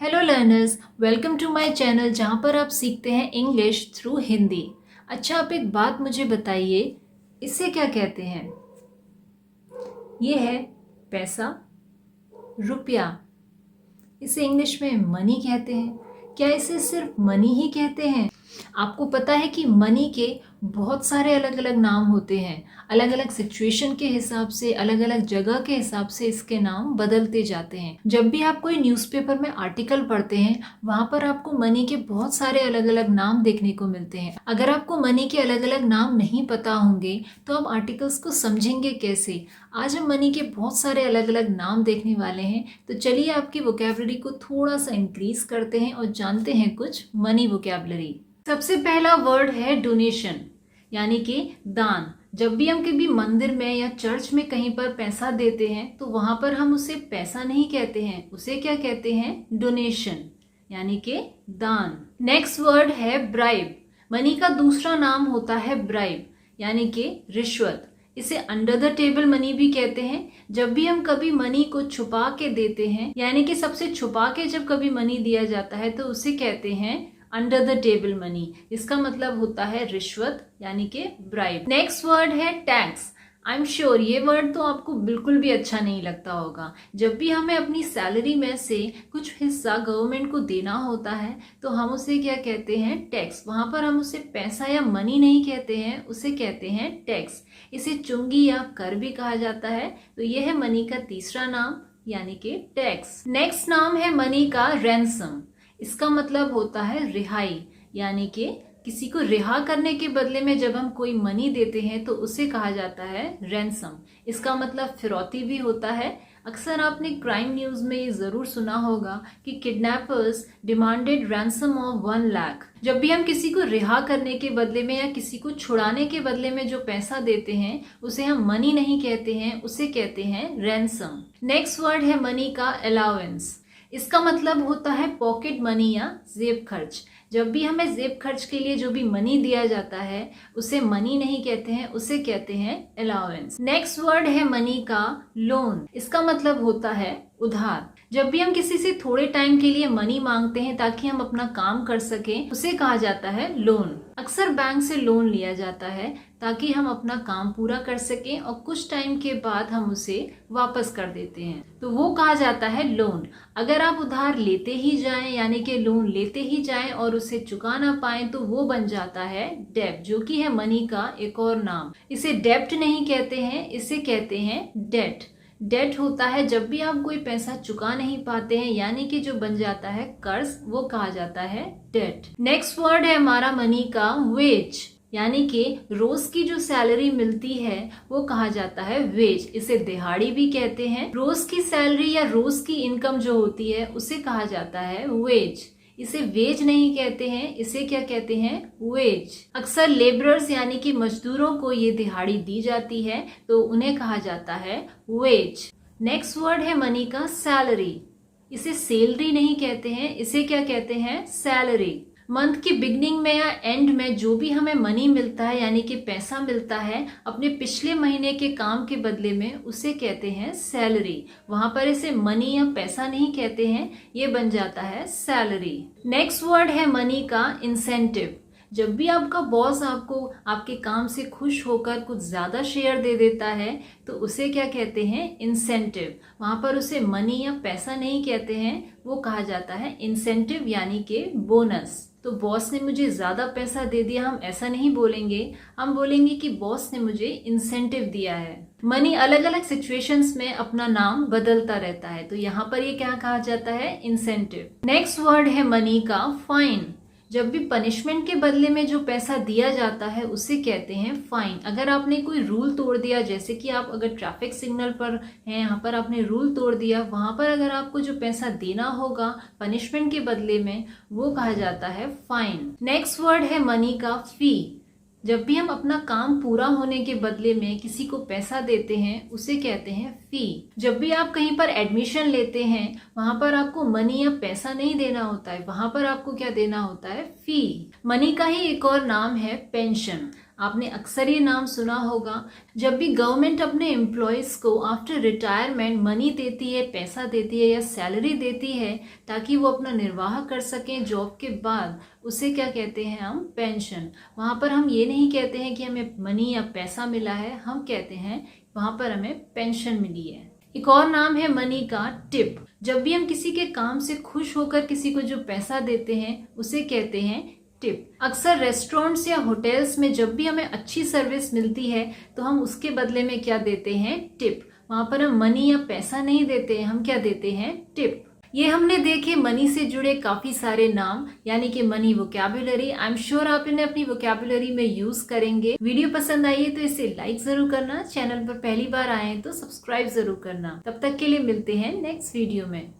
Hello learners, welcome to my channel जहाँ पर आप सीखते हैं इंग्लिश थ्रू हिंदी। अच्छा, आप एक बात मुझे बताइए, इसे क्या कहते हैं? ये है पैसा, रुपया। इसे इंग्लिश में मनी कहते हैं। क्या इसे सिर्फ मनी ही कहते हैं? आपको पता है कि मनी के बहुत सारे अलग अलग नाम होते हैं। अलग अलग सिचुएशन के हिसाब से, अलग अलग जगह के हिसाब से इसके नाम बदलते जाते हैं। जब भी आप कोई न्यूज़पेपर में आर्टिकल पढ़ते हैं, वहां पर आपको मनी के बहुत सारे अलग अलग नाम देखने को मिलते हैं। अगर आपको मनी के अलग अलग नाम नहीं पता होंगे तो आप आर्टिकल्स को समझेंगे कैसे? आज हम मनी के बहुत सारे अलग अलग नाम देखने वाले हैं, तो चलिए आपकी वोकैबुलरी को थोड़ा सा इंक्रीज करते हैं और जानते हैं कुछ मनी वोकैबुलरी। सबसे पहला वर्ड है डोनेशन, यानी कि दान। जब भी हम कभी मंदिर में या चर्च में कहीं पर पैसा देते हैं तो वहां पर हम उसे पैसा नहीं कहते हैं, उसे क्या कहते हैं? डोनेशन, यानी कि दान। नेक्स्ट वर्ड है ब्राइब। मनी का दूसरा नाम होता है ब्राइब, यानी कि रिश्वत। इसे अंडर द टेबल मनी भी कहते हैं। जब भी हम कभी मनी को छुपा के देते हैं, यानी कि सबसे छुपा के जब कभी मनी दिया जाता है तो उसे कहते हैं अंडर द टेबल मनी। इसका मतलब होता है रिश्वत, यानी कि ब्राइब। नेक्स्ट वर्ड है टैक्स। आई एम श्योर ये वर्ड तो आपको बिल्कुल भी अच्छा नहीं लगता होगा। जब भी हमें अपनी सैलरी में से कुछ हिस्सा गवर्नमेंट को देना होता है तो हम उसे क्या कहते हैं? टैक्स। वहां पर हम उसे पैसा या मनी नहीं कहते हैं, उसे कहते हैं टैक्स। इसे चुंगी या कर भी कहा जाता है। तो यह है मनी का तीसरा नाम, यानी कि टैक्स। नेक्स्ट नाम है मनी का रैंसम। इसका मतलब होता है रिहाई, यानी कि किसी को रिहा करने के बदले में जब हम कोई मनी देते हैं तो उसे कहा जाता है रैंसम। इसका मतलब फिरौती भी होता है। अक्सर आपने क्राइम न्यूज में ये जरूर सुना होगा कि kidnappers demanded ransom of 1 lakh. जब भी हम किसी को रिहा करने के बदले में या किसी को छुड़ाने के बदले में जो पैसा देते हैं उसे हम मनी नहीं कहते हैं, उसे कहते हैं रैंसम। नेक्स्ट वर्ड है मनी का अलाउंस। इसका मतलब होता है पॉकेट मनी या जेब खर्च। जब भी हमें जेब खर्च के लिए जो भी मनी दिया जाता है उसे मनी नहीं कहते हैं, उसे कहते हैं अलाउंस। नेक्स्ट वर्ड है मनी का लोन। इसका मतलब होता है उधार। जब भी हम किसी से थोड़े टाइम के लिए मनी मांगते हैं ताकि हम अपना काम कर सकें, उसे कहा जाता है लोन। अक्सर बैंक से लोन लिया जाता है ताकि हम अपना काम पूरा कर सकें और कुछ टाइम के बाद हम उसे वापस कर देते हैं, तो वो कहा जाता है लोन। अगर आप उधार लेते ही जाएं, यानी कि लोन लेते ही जाएं और उसे चुका ना पाएं, तो वो बन जाता है डेब्ट, जो कि है मनी का एक और नाम। इसे डेब्ट नहीं कहते हैं, इसे कहते हैं डेट। डेट होता है जब भी आप कोई पैसा चुका नहीं पाते हैं, यानी कि जो बन जाता है कर्ज, वो कहा जाता है डेट। नेक्स्ट वर्ड है हमारा मनी का वेज, यानी कि रोज की जो सैलरी मिलती है वो कहा जाता है वेज। इसे दिहाड़ी भी कहते हैं। रोज की सैलरी या रोज की इनकम जो होती है उसे कहा जाता है वेज। इसे वेज नहीं कहते हैं, इसे क्या कहते हैं? वेज। अक्सर लेबरर्स यानी कि मजदूरों को ये दिहाड़ी दी जाती है तो उन्हें कहा जाता है वेज। नेक्स्ट वर्ड है मनी का सैलरी। इसे सैलरी नहीं कहते हैं, इसे क्या कहते हैं? सैलरी। मंथ की बिगनिंग में या एंड में जो भी हमें मनी मिलता है, यानी कि पैसा मिलता है अपने पिछले महीने के काम के बदले में, उसे कहते हैं सैलरी। वहां पर इसे मनी या पैसा नहीं कहते हैं, ये बन जाता है सैलरी। नेक्स्ट वर्ड है मनी का इंसेंटिव। जब भी आपका बॉस आपको आपके काम से खुश होकर कुछ ज्यादा शेयर दे देता है तो उसे क्या कहते हैं? इंसेंटिव। वहां पर उसे मनी या पैसा नहीं कहते हैं, वो कहा जाता है इंसेंटिव, यानी कि बोनस। तो बॉस ने मुझे ज्यादा पैसा दे दिया, हम ऐसा नहीं बोलेंगे, हम बोलेंगे कि बॉस ने मुझे इंसेंटिव दिया है। मनी अलग अलग सिचुएशंस में अपना नाम बदलता रहता है, तो यहाँ पर ये क्या कहा जाता है? इंसेंटिव। नेक्स्ट वर्ड है मनी का फाइन। जब भी पनिशमेंट के बदले में जो पैसा दिया जाता है उसे कहते हैं फाइन। अगर आपने कोई रूल तोड़ दिया, जैसे कि आप अगर ट्रैफिक सिग्नल पर हैं, यहाँ पर आपने रूल तोड़ दिया, वहां पर अगर आपको जो पैसा देना होगा पनिशमेंट के बदले में, वो कहा जाता है फाइन। नेक्स्ट वर्ड है मनी का फी। जब भी हम अपना काम पूरा होने के बदले में किसी को पैसा देते हैं उसे कहते हैं फी। जब भी आप कहीं पर एडमिशन लेते हैं वहां पर आपको मनी या पैसा नहीं देना होता है, वहां पर आपको क्या देना होता है? फी। मनी का ही एक और नाम है पेंशन। आपने अक्सर ये नाम सुना होगा। जब भी गवर्नमेंट अपने एम्प्लॉयज़ को आफ्टर रिटायरमेंट मनी देती है, पैसा देती है या सैलरी देती है ताकि वो अपना निर्वाह कर सकें जॉब के बाद, उसे क्या कहते हैं हम? पेंशन। वहाँ पर हम ये नहीं कहते हैं कि हमें मनी या पैसा मिला है, हम कहते हैं वहाँ पर हमें पेंशन मिली है। एक और नाम है मनी का, टिप। जब भी हम किसी के काम से खुश होकर किसी को जो पैसा देते हैं उसे कहते हैं टिप। अक्सर रेस्टोरेंट्स या होटल्स में जब भी हमें अच्छी सर्विस मिलती है तो हम उसके बदले में क्या देते हैं? टिप। वहां पर हम मनी या पैसा नहीं देते हैं, हम क्या देते हैं? टिप। ये हमने देखे मनी से जुड़े काफी सारे नाम, यानी कि money vocabulary. I am sure आप इन्हें अपनी वोकैबुलरी में यूज करेंगे। वीडियो पसंद आई है तो इसे लाइक जरूर करना, चैनल पर पहली बार आए हैं तो सब्सक्राइब जरूर करना। तब तक के लिए मिलते हैं नेक्स्ट वीडियो में।